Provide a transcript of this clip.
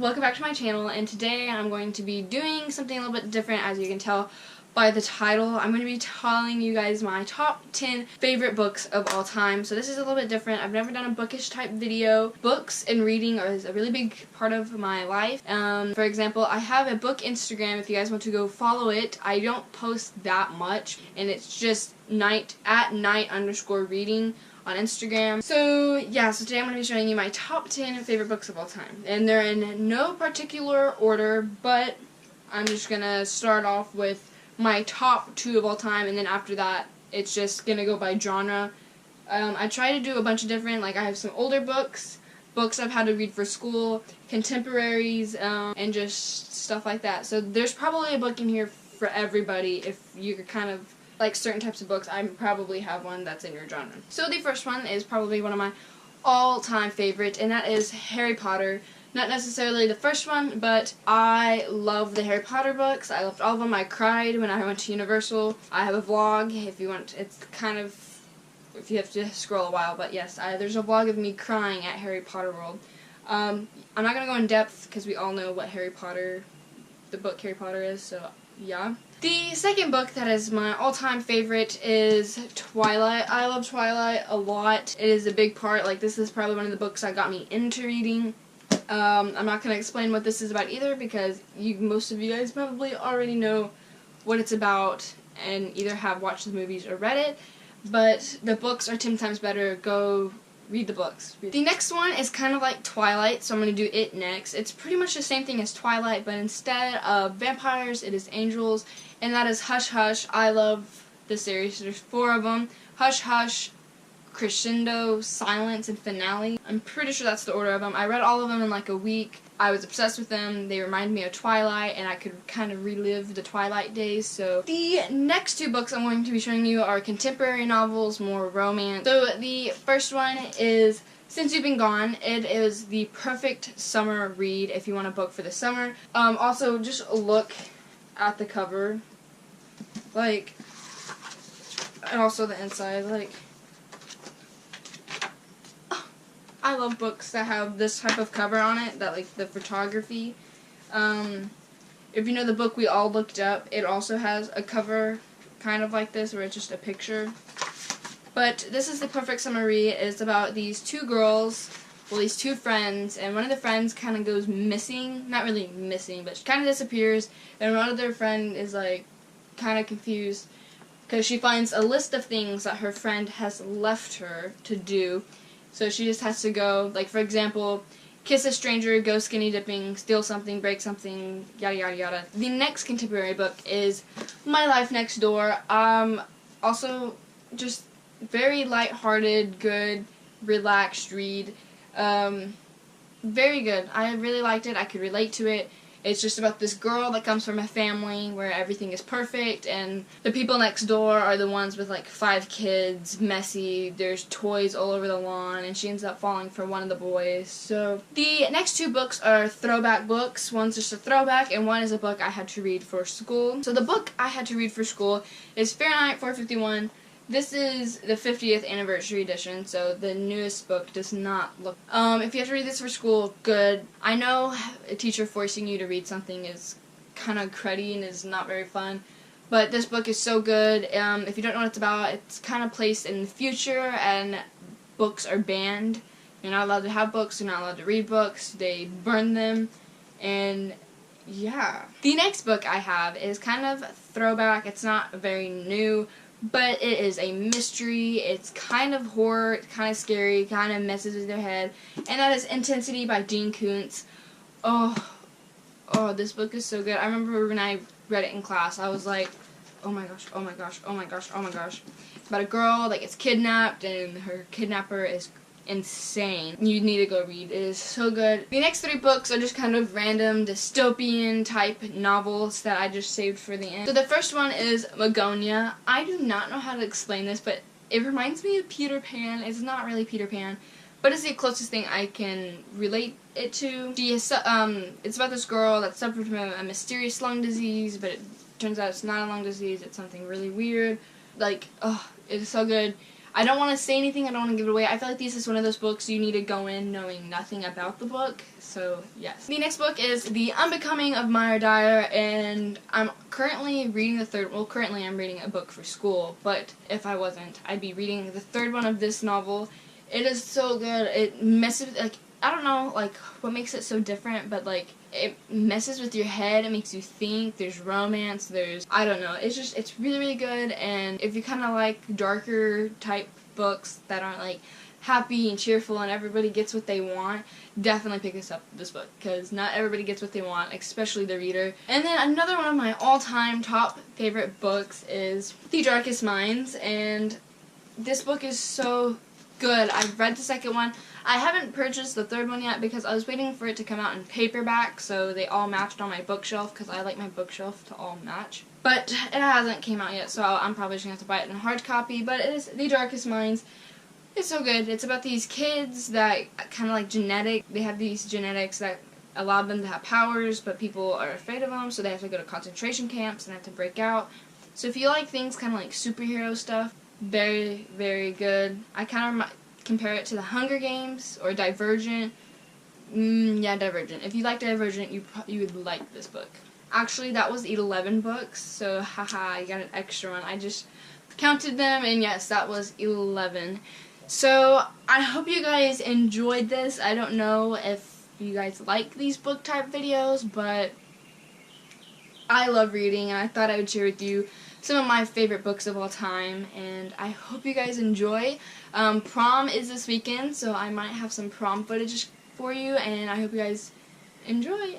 welcome back to my channel, and today I'm going to be doing something a little bit different. As you can tell by the title, I'm going to be telling you guys my top 10 favorite books of all time. So this is a little bit different. I've never done a bookish type video. Books and reading is a really big part of my life. For example, I have a book Instagram if you guys want to go follow it. I don't post that much, and it's just @night_reading on Instagram. So yeah, so today I'm going to be showing you my top 10 favorite books of all time. And they're in no particular order, but I'm just going to start off with my top 2 of all time, and then after that it's just going to go by genre. I try to do a bunch of different, like I have some older books I've had to read for school, contemporaries, and just stuff like that. So there's probably a book in here for everybody. If you could kind of like certain types of books, I probably have one that's in your genre. So the first one is probably one of my all-time favorites, and that is Harry Potter. Not necessarily the first one, but I love the Harry Potter books. I loved all of them. I cried when I went to Universal. I have a vlog if you want. It's kind of, if you have to scroll a while, but yes, there's a vlog of me crying at Harry Potter World. I'm not going to go in depth because we all know what the book Harry Potter is, so yeah. The second book that is my all-time favorite is Twilight. I love Twilight a lot. It is a big part. Like, this is probably one of the books that got me into reading. I'm not going to explain what this is about either because most of you guys probably already know what it's about and either have watched the movies or read it. But the books are 10 times better. Go read the books. The next one is kind of like Twilight, so I'm going to do it next. It's pretty much the same thing as Twilight, but instead of vampires, it is angels, and that is Hush Hush. I love this series. There's 4 of them. Hush Hush, Crescendo, Silence, and Finale. I'm pretty sure that's the order of them. I read all of them in like a week. I was obsessed with them. They remind me of Twilight, and I could kind of relive the Twilight days. So the next 2 books I'm going to be showing you are contemporary novels, more romance. So the first one is Since You've Been Gone. It is the perfect summer read if you want a book for the summer. Also, just look at the cover, like, and also the inside, like, I love books that have this type of cover on it, that like the photography. If you know the book we all looked up, it also has a cover kind of like this where it's just a picture. But this is the perfect summer read. It's about these 2 girls, well, these 2 friends, and one of the friends kind of goes missing. Not really missing, but she kind of disappears, and one other friend is like kind of confused because she finds a list of things that her friend has left her to do. So she just has to go, like, for example, kiss a stranger, go skinny dipping, steal something, break something, yada yada yada. The next contemporary book is My Life Next Door. Also just very lighthearted, good, relaxed read. Very good. I really liked it. I could relate to it. It's just about this girl that comes from a family where everything is perfect, and the people next door are the ones with like 5 kids, messy, there's toys all over the lawn, and she ends up falling for one of the boys. So the next 2 books are throwback books. One's just a throwback, and one is a book I had to read for school. So the book I had to read for school is Fahrenheit 451. This is the 50th anniversary edition, so the newest book does not look... if you have to read this for school, good. I know a teacher forcing you to read something is kind of cruddy and is not very fun, but this book is so good. If you don't know what it's about, it's kind of placed in the future, and books are banned. You're not allowed to have books, you're not allowed to read books, they burn them, and yeah. The next book I have is kind of throwback. It's not very new, but it is a mystery. It's kind of horror, it's kind of scary, kind of messes with your head. And that is Intensity by Dean Koontz. Oh, this book is so good. I remember when I read it in class, I was like, oh my gosh, oh my gosh, oh my gosh, oh my gosh. It's about a girl that gets kidnapped, and her kidnapper is insane. You need to go read. It is so good. The next 3 books are just kind of random dystopian type novels that I just saved for the end. So the first one is Magonia. I do not know how to explain this, but it reminds me of Peter Pan. It's not really Peter Pan, but it's the closest thing I can relate it to. It's about this girl that suffered from a mysterious lung disease, but it turns out it's not a lung disease. It's something really weird. Like, oh, it's so good. I don't want to say anything, I don't want to give it away. I feel like this is one of those books you need to go in knowing nothing about the book, so yes. The next book is The Unbecoming of Maya Dyer, and I'm currently reading the third, well currently I'm reading a book for school, but if I wasn't, I'd be reading the third one of this novel. It is so good. It messes, like, I don't know, like, what makes it so different, but, like, it messes with your head, it makes you think, there's romance, there's, I don't know, it's just, it's really, really good, and if you kind of like darker type books that aren't, like, happy and cheerful and everybody gets what they want, definitely pick this book, because not everybody gets what they want, especially the reader. And then another one of my all-time top favorite books is The Darkest Minds, and this book is so good. I've read the second one. I haven't purchased the third one yet because I was waiting for it to come out in paperback so they all matched on my bookshelf because I like my bookshelf to all match. But it hasn't came out yet, so I'm probably just going to have to buy it in hard copy. But it is The Darkest Minds. It's so good. It's about these kids that kind of like genetic. They have these genetics that allow them to have powers, but people are afraid of them, so they have to go to concentration camps and have to break out. So if you like things kind of like superhero stuff, very, very good. I kind of compare it to The Hunger Games or Divergent. Yeah, Divergent. If you like Divergent, you would like this book. Actually, that was 11 books, so haha, I got an extra one. I just counted them, and yes, that was 11. So, I hope you guys enjoyed this. I don't know if you guys like these book type videos, but I love reading, and I thought I would share with you some of my favorite books of all time, and I hope you guys enjoy. Prom is this weekend, so I might have some prom footage for you, and I hope you guys enjoy.